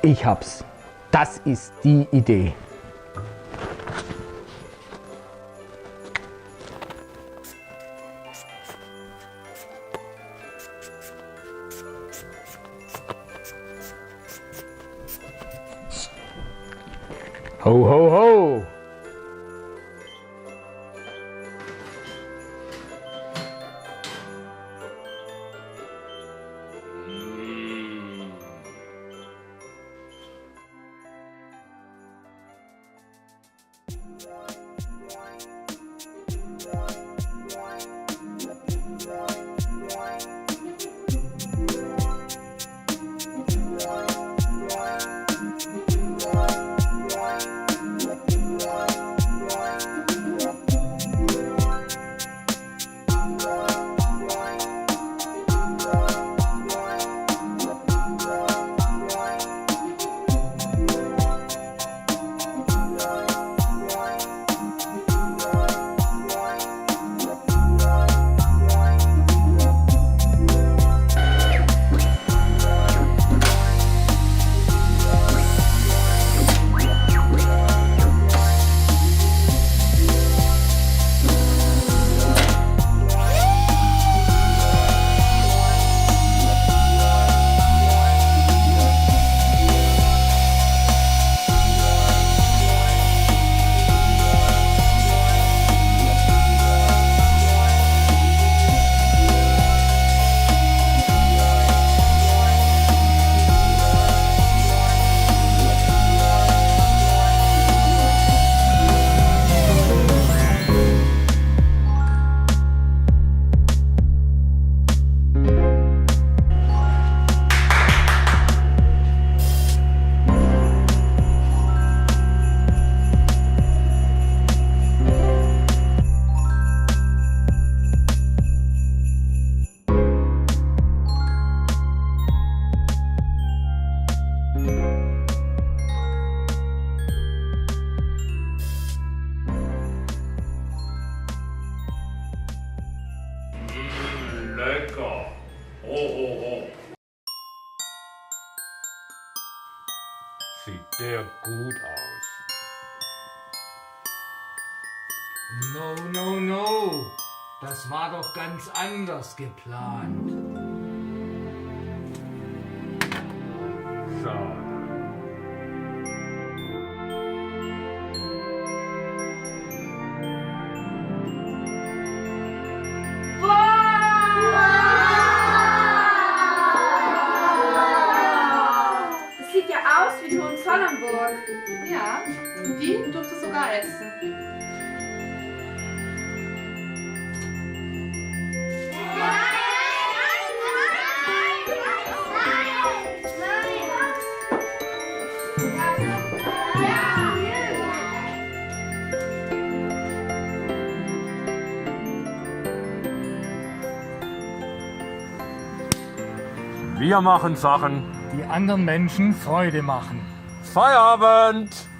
Ich hab's. Das ist die Idee. Ho, ho, ho! Lecker. Ho, ho, ho. Sieht der gut aus. No, no, no. Das war doch ganz anders geplant. Schade. Das sieht ja aus wie die Hohenzollernburg. Ja, und die durfte sogar essen. Wir machen Sachen. Die anderen Menschen Freude machen. Feierabend!